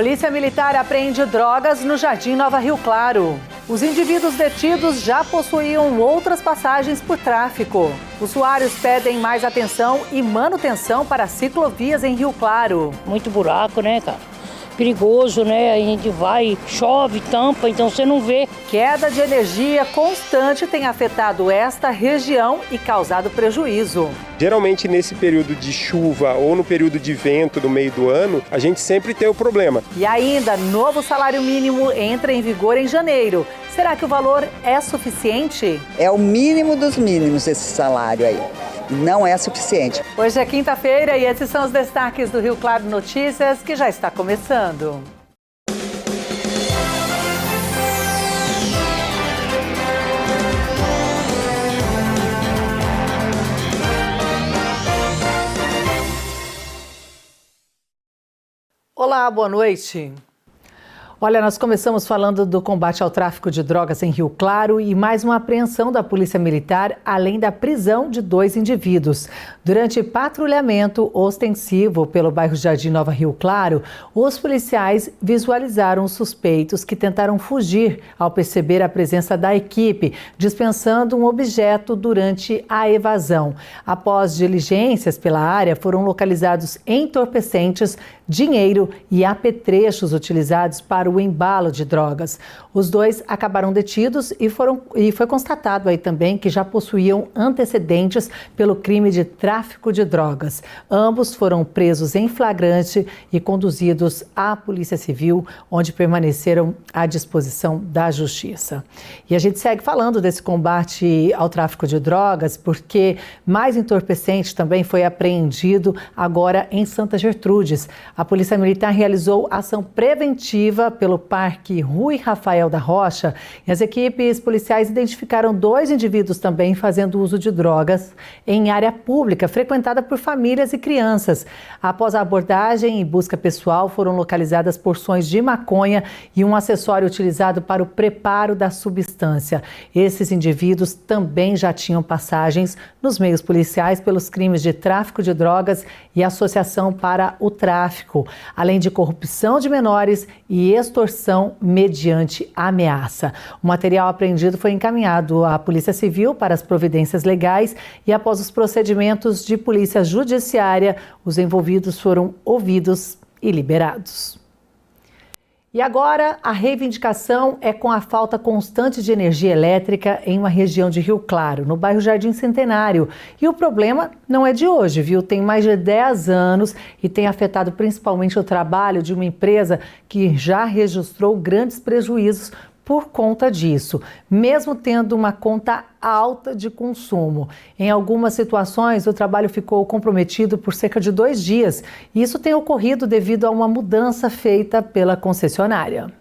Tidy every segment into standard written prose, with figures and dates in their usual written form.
Polícia Militar apreende drogas no Jardim Nova Rio Claro. Os indivíduos detidos já possuíam outras passagens por tráfico. Usuários pedem mais atenção e manutenção para ciclovias em Rio Claro. Muito buraco, né, cara? Perigoso, né? A gente vai, chove, tampa, então você não vê. Queda de energia constante tem afetado esta região e causado prejuízo. Geralmente nesse período de chuva ou no período de vento do meio do ano, a gente sempre tem o problema. E ainda, novo salário mínimo entra em vigor em janeiro. Será que o valor é suficiente? É o mínimo dos mínimos esse salário aí. Não é suficiente. Hoje é quinta-feira e esses são os destaques do Rio Claro Notícias, que já está começando. Olá, boa noite. Olha, nós começamos falando do combate ao tráfico de drogas em Rio Claro e mais uma apreensão da Polícia Militar, além da prisão de 2 indivíduos. Durante patrulhamento ostensivo pelo bairro Jardim Nova Rio Claro, os policiais visualizaram os suspeitos que tentaram fugir ao perceber a presença da equipe, dispensando um objeto durante a evasão. Após diligências pela área, foram localizados entorpecentes, dinheiro e apetrechos utilizados para o embalo de drogas. Os 2 acabaram detidos e foi constatado aí também que já possuíam antecedentes pelo crime de tráfico de drogas. Ambos foram presos em flagrante e conduzidos à Polícia Civil, onde permaneceram à disposição da Justiça. E a gente segue falando desse combate ao tráfico de drogas, porque mais entorpecente também foi apreendido agora em Santa Gertrudes. A Polícia Militar realizou ação preventiva pelo Parque Rui Rafael da Rocha e as equipes policiais identificaram 2 indivíduos também fazendo uso de drogas em área pública, frequentada por famílias e crianças. Após a abordagem e busca pessoal, foram localizadas porções de maconha e um acessório utilizado para o preparo da substância. Esses indivíduos também já tinham passagens nos meios policiais pelos crimes de tráfico de drogas e associação para o tráfico, além de corrupção de menores e extorsão mediante ameaça. O material apreendido foi encaminhado à Polícia Civil para as providências legais e, após os procedimentos de polícia judiciária, os envolvidos foram ouvidos e liberados. E agora, a reivindicação é com a falta constante de energia elétrica em uma região de Rio Claro, no bairro Jardim Centenário. E o problema não é de hoje, viu? Tem mais de 10 anos e tem afetado principalmente o trabalho de uma empresa que já registrou grandes prejuízos por conta disso, mesmo tendo uma conta alta de consumo. Em algumas situações, o trabalho ficou comprometido por cerca de 2 dias. E isso tem ocorrido devido a uma mudança feita pela concessionária.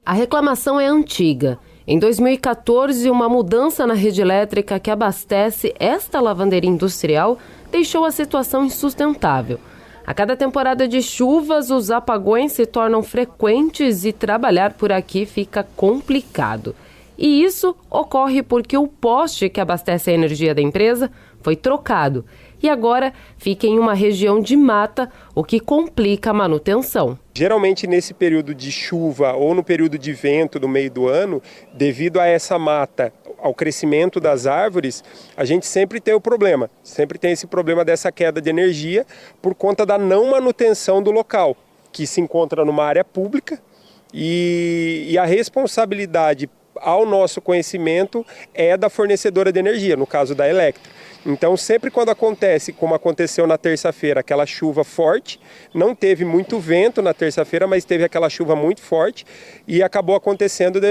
A reclamação é antiga. Em 2014, uma mudança na rede elétrica que abastece esta lavanderia industrial deixou a situação insustentável. A cada temporada de chuvas, os apagões se tornam frequentes e trabalhar por aqui fica complicado. E isso ocorre porque o poste que abastece a energia da empresa foi trocado e agora fica em uma região de mata, o que complica a manutenção. Geralmente nesse período de chuva ou no período de vento do meio do ano, devido a essa mata, ao crescimento das árvores, a gente sempre tem o problema. Sempre tem esse problema dessa queda de energia por conta da não manutenção do local, que se encontra numa área pública e a responsabilidade, ao nosso conhecimento, é da fornecedora de energia, no caso da Electra. Então, sempre quando acontece, como aconteceu na terça-feira, aquela chuva forte, não teve muito vento na terça-feira, mas teve aquela chuva muito forte e acabou acontecendo de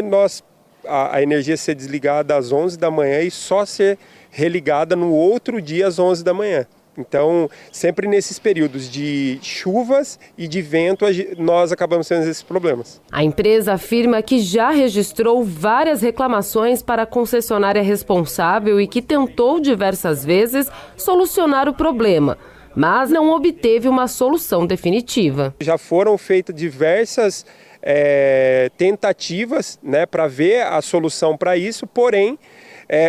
a energia ser desligada às 11 da manhã e só ser religada no outro dia às 11 da manhã. Então, sempre nesses períodos de chuvas e de vento, nós acabamos tendo esses problemas. A empresa afirma que já registrou várias reclamações para a concessionária responsável e que tentou diversas vezes solucionar o problema, mas não obteve uma solução definitiva. Já foram feitas diversas tentativas, para ver a solução para isso, porém,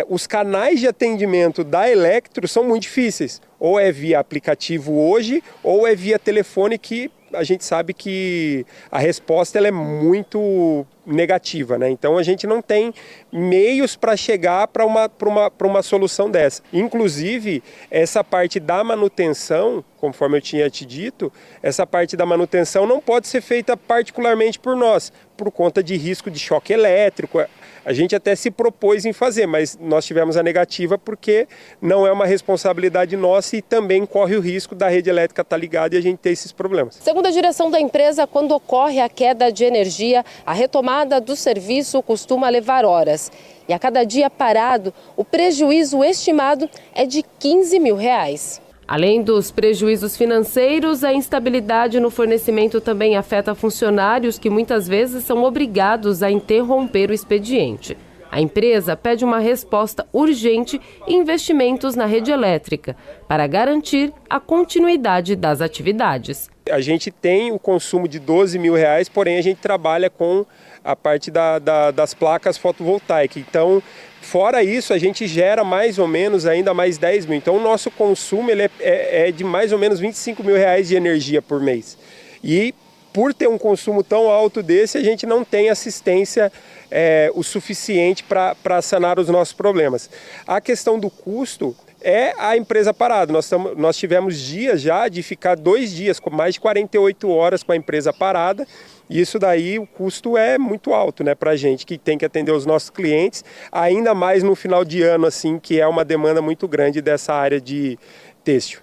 os canais de atendimento da Electro são muito difíceis. Ou é via aplicativo hoje, ou é via telefone que a gente sabe que a resposta ela é muito negativa, né? Então a gente não tem meios para chegar para uma solução dessa. Inclusive, essa parte da manutenção, conforme eu tinha te dito, essa parte da manutenção não pode ser feita particularmente por nós, por conta de risco de choque elétrico. A gente até se propôs em fazer, mas nós tivemos a negativa porque não é uma responsabilidade nossa e também corre o risco da rede elétrica estar ligada e a gente ter esses problemas. Segundo a direção da empresa, quando ocorre a queda de energia, a retomada do serviço costuma levar horas. E a cada dia parado, o prejuízo estimado é de R$15 mil. Além dos prejuízos financeiros, a instabilidade no fornecimento também afeta funcionários que muitas vezes são obrigados a interromper o expediente. A empresa pede uma resposta urgente e investimentos na rede elétrica para garantir a continuidade das atividades. A gente tem o consumo de R$12 mil, porém a gente trabalha com a parte das placas fotovoltaicas. Então, fora isso, a gente gera mais ou menos ainda mais 10 mil. Então, o nosso consumo ele é de mais ou menos R$25 mil de energia por mês. E por ter um consumo tão alto desse, a gente não tem assistência o suficiente para sanar os nossos problemas. A questão do custo é a empresa parada. Nós tivemos dias já de ficar 2 dias, com mais de 48 horas com a empresa parada. E isso daí, o custo é muito alto, né, para a gente que tem que atender os nossos clientes, ainda mais no final de ano, assim, que é uma demanda muito grande dessa área de têxtil.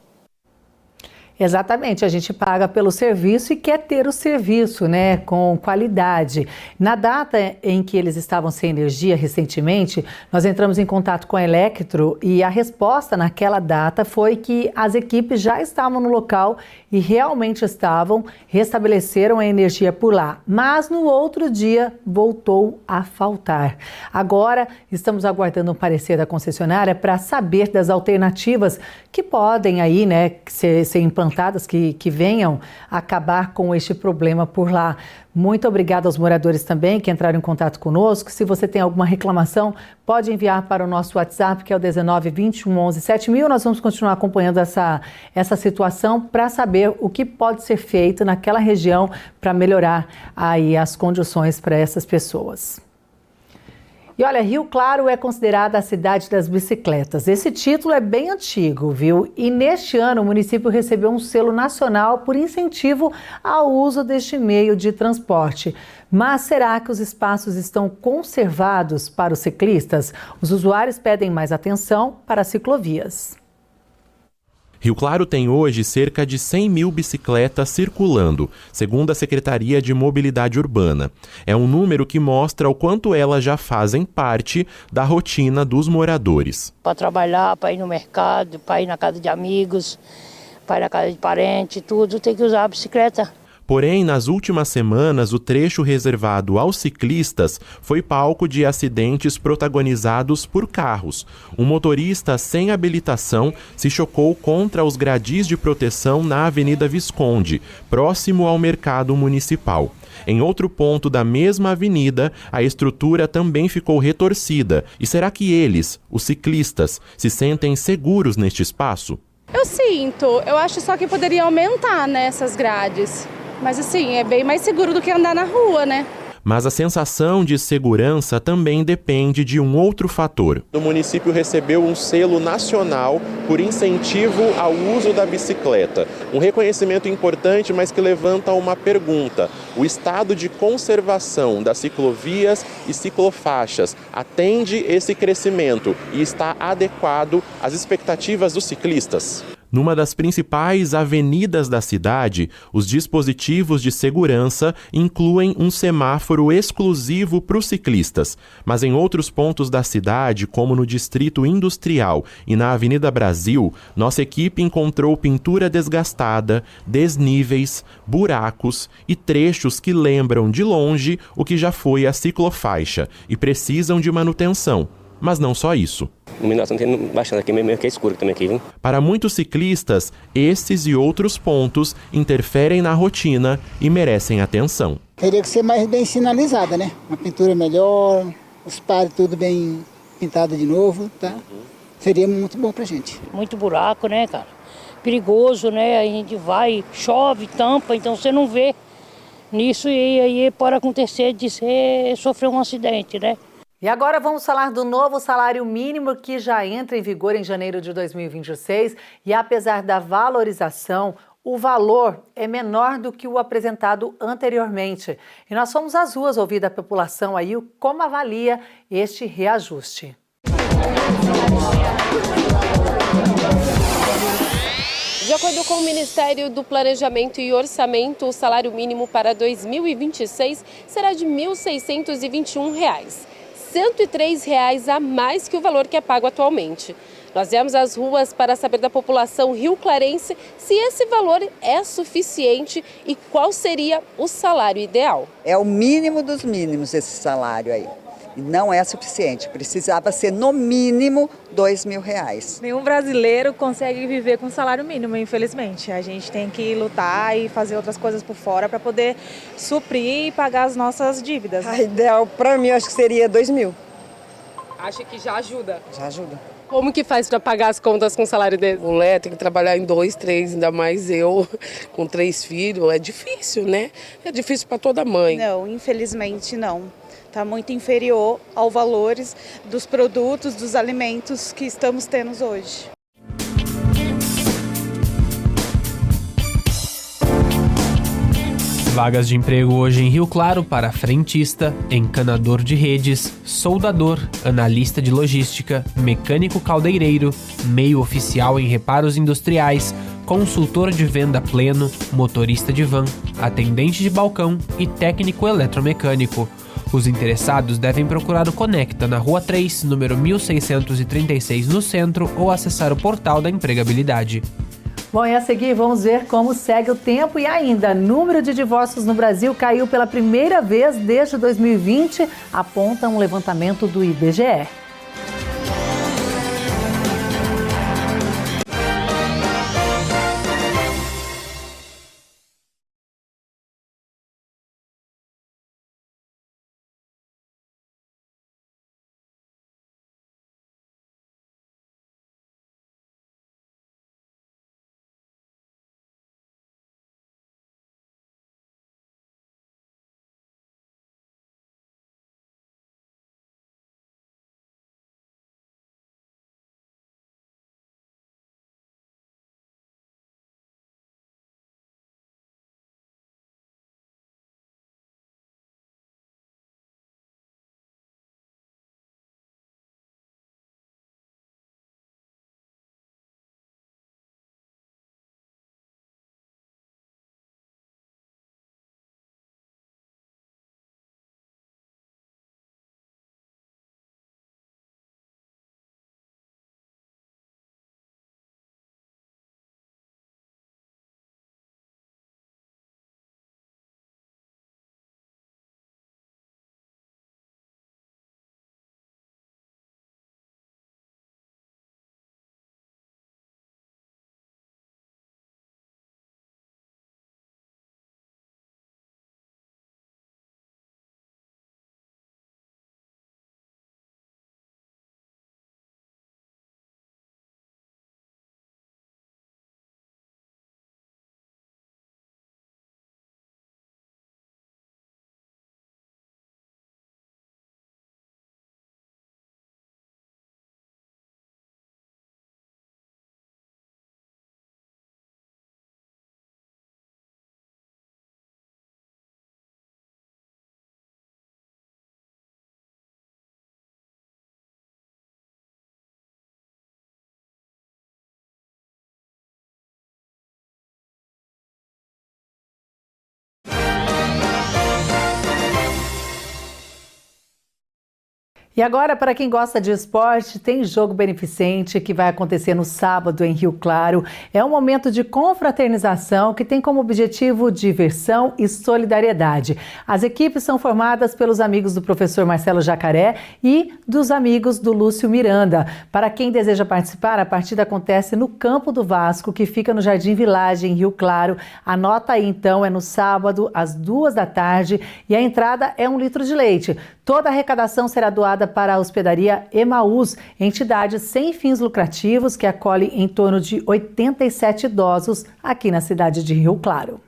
Exatamente, a gente paga pelo serviço e quer ter o serviço, né, com qualidade. Na data em que eles estavam sem energia recentemente, nós entramos em contato com a Electro e a resposta naquela data foi que as equipes já estavam no local e realmente restabeleceram a energia por lá. Mas no outro dia voltou a faltar. Agora estamos aguardando um parecer da concessionária para saber das alternativas que podem aí, né, ser implantadas, que venham acabar com este problema por lá. Muito obrigada aos moradores também que entraram em contato conosco. Se você tem alguma reclamação, pode enviar para o nosso WhatsApp, que é o 19 21 11 7000. Nós vamos continuar acompanhando essa situação para saber o que pode ser feito naquela região para melhorar aí as condições para essas pessoas. E olha, Rio Claro é considerada a cidade das bicicletas. Esse título é bem antigo, viu? E neste ano o município recebeu um selo nacional por incentivo ao uso deste meio de transporte. Mas será que os espaços estão conservados para os ciclistas? Os usuários pedem mais atenção para as ciclovias. Rio Claro tem hoje cerca de 100 mil bicicletas circulando, segundo a Secretaria de Mobilidade Urbana. É um número que mostra o quanto elas já fazem parte da rotina dos moradores. Para trabalhar, para ir no mercado, para ir na casa de amigos, para ir na casa de parente, tudo, tem que usar a bicicleta. Porém, nas últimas semanas, o trecho reservado aos ciclistas foi palco de acidentes protagonizados por carros. Um motorista sem habilitação se chocou contra os gradis de proteção na Avenida Visconde, próximo ao mercado municipal. Em outro ponto da mesma avenida, a estrutura também ficou retorcida. E será que eles, os ciclistas, se sentem seguros neste espaço? Eu sinto. Eu acho só que poderia aumentar, né, essas grades. Mas assim, é bem mais seguro do que andar na rua, né? Mas a sensação de segurança também depende de um outro fator. O município recebeu um selo nacional por incentivo ao uso da bicicleta. Um reconhecimento importante, mas que levanta uma pergunta. O estado de conservação das ciclovias e ciclofaixas atende esse crescimento e está adequado às expectativas dos ciclistas? Numa das principais avenidas da cidade, os dispositivos de segurança incluem um semáforo exclusivo para os ciclistas. Mas em outros pontos da cidade, como no Distrito Industrial e na Avenida Brasil, nossa equipe encontrou pintura desgastada, desníveis, buracos e trechos que lembram de longe o que já foi a ciclofaixa e precisam de manutenção. Mas não só isso. A iluminação tem bastante aqui, meio que é escuro também aqui, viu? Para muitos ciclistas, esses e outros pontos interferem na rotina e merecem atenção. Teria que ser mais bem sinalizada, né? Uma pintura melhor, os pares tudo bem pintado de novo, tá? Seria muito bom pra gente. Muito buraco, né, cara? perigoso, né? A gente vai, chove, tampa, então você não vê nisso e aí pode acontecer de você sofrer um acidente, né? E agora vamos falar do novo salário mínimo que já entra em vigor em janeiro de 2026 e apesar da valorização, o valor é menor do que o apresentado anteriormente. E nós fomos às ruas ouvir da população aí como avalia este reajuste. De acordo com o Ministério do Planejamento e Orçamento, o salário mínimo para 2026 será de R$ 1.621, R$ 103 a mais que o valor que é pago atualmente. Nós viemos às ruas para saber da população rioclarense se esse valor é suficiente e qual seria o salário ideal. É o mínimo dos mínimos esse salário aí. Não é suficiente, precisava ser no mínimo R$2.000. Nenhum brasileiro consegue viver com salário mínimo, infelizmente. A gente tem que lutar e fazer outras coisas por fora para poder suprir e pagar as nossas dívidas. A ideal para mim acho que seria 2.000. Acha que já ajuda? Já ajuda. Como que faz para pagar as contas com um salário desse? Mulher tem que trabalhar em 2, 3, ainda mais eu com 3 filhos. É difícil, né? É difícil para toda mãe. Não, infelizmente não. Está muito inferior aos valores dos produtos, dos alimentos que estamos tendo hoje. Vagas de emprego hoje em Rio Claro para frentista, encanador de redes, soldador, analista de logística, mecânico caldeireiro, meio oficial em reparos industriais, consultor de venda pleno, motorista de van, atendente de balcão e técnico eletromecânico. Os interessados devem procurar o Conecta na Rua 3, número 1636 no centro ou acessar o portal da empregabilidade. Bom, e a seguir vamos ver como segue o tempo e ainda, número de divórcios no Brasil caiu pela primeira vez desde 2020, aponta um levantamento do IBGE. E agora, para quem gosta de esporte, tem jogo beneficente que vai acontecer no sábado em Rio Claro. É um momento de confraternização que tem como objetivo diversão e solidariedade. As equipes são formadas pelos amigos do professor Marcelo Jacaré e dos amigos do Lúcio Miranda. Para quem deseja participar, a partida acontece no Campo do Vasco, que fica no Jardim Village, em Rio Claro. Anota aí, então, é no sábado, às 14h, e a entrada é 1 litro de leite. Toda a arrecadação será doada doada para a hospedaria Emaús, entidade sem fins lucrativos que acolhe em torno de 87 idosos aqui na cidade de Rio Claro.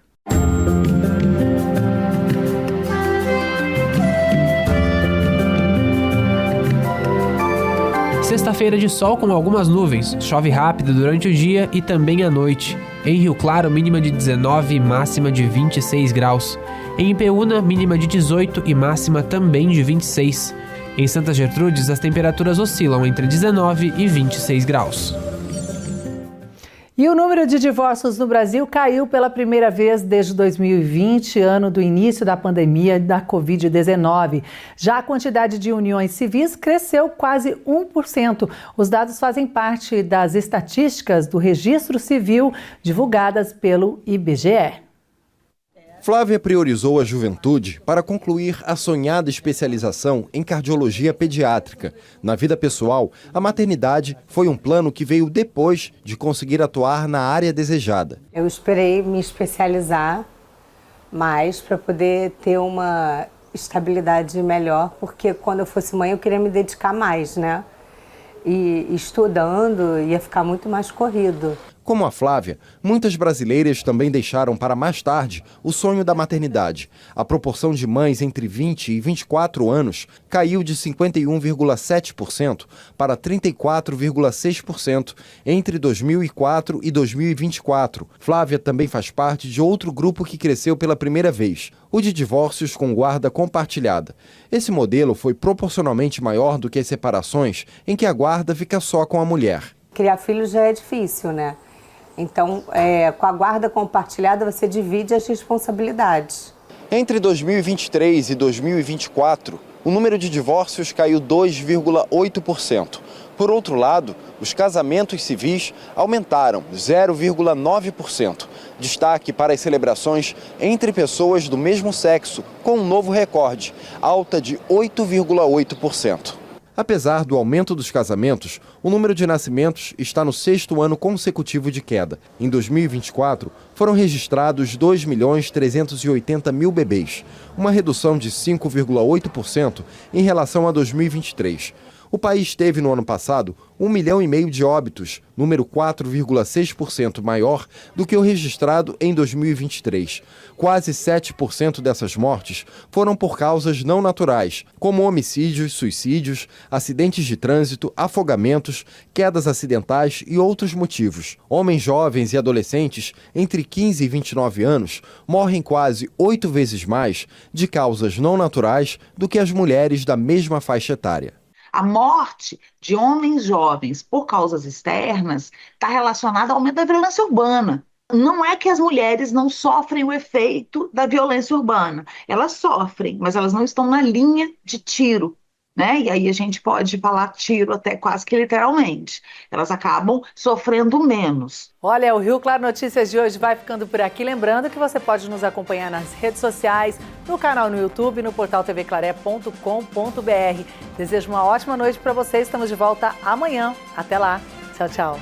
Sexta-feira de sol com algumas nuvens, chove rápido durante o dia e também à noite. Em Rio Claro, mínima de 19 e máxima de 26 graus. Em Ipeúna, mínima de 18 e máxima também de 26. Em Santa Gertrudes, as temperaturas oscilam entre 19 e 26 graus. E o número de divórcios no Brasil caiu pela primeira vez desde 2020, ano do início da pandemia da Covid-19. Já a quantidade de uniões civis cresceu quase 1%. Os dados fazem parte das estatísticas do Registro Civil divulgadas pelo IBGE. Flávia priorizou a juventude para concluir a sonhada especialização em cardiologia pediátrica. Na vida pessoal, a maternidade foi um plano que veio depois de conseguir atuar na área desejada. Eu esperei me especializar mais para poder ter uma estabilidade melhor, porque quando eu fosse mãe eu queria me dedicar mais, né? E estudando ia ficar muito mais corrido. Como a Flávia, muitas brasileiras também deixaram para mais tarde o sonho da maternidade. A proporção de mães entre 20 e 24 anos caiu de 51,7% para 34,6% entre 2004 e 2024. Flávia também faz parte de outro grupo que cresceu pela primeira vez, o de divórcios com guarda compartilhada. Esse modelo foi proporcionalmente maior do que as separações em que a guarda fica só com a mulher. Criar filhos já é difícil, né? Então, com a guarda compartilhada, você divide as responsabilidades. Entre 2023 e 2024, o número de divórcios caiu 2,8%. Por outro lado, os casamentos civis aumentaram 0,9%. Destaque para as celebrações entre pessoas do mesmo sexo, com um novo recorde, alta de 8,8%. Apesar do aumento dos casamentos, o número de nascimentos está no 6º ano consecutivo de queda. Em 2024, foram registrados 2.380.000 bebês, uma redução de 5,8% em relação a 2023. O país teve no ano passado 1,5 milhão de óbitos, número 4,6% maior do que o registrado em 2023. Quase 7% dessas mortes foram por causas não naturais, como homicídios, suicídios, acidentes de trânsito, afogamentos, quedas acidentais e outros motivos. Homens jovens e adolescentes entre 15 e 29 anos morrem quase 8 vezes mais de causas não naturais do que as mulheres da mesma faixa etária. A morte de homens jovens por causas externas está relacionada ao aumento da violência urbana. Não é que as mulheres não sofrem o efeito da violência urbana. Elas sofrem, mas elas não estão na linha de tiro, né? E aí a gente pode falar tiro até quase que literalmente. Elas acabam sofrendo menos. Olha, o Rio Claro Notícias de hoje vai ficando por aqui. Lembrando que você pode nos acompanhar nas redes sociais, no canal no YouTube, no portal tvclaré.com.br. Desejo uma ótima noite para vocês. Estamos de volta amanhã. Até lá. Tchau, tchau.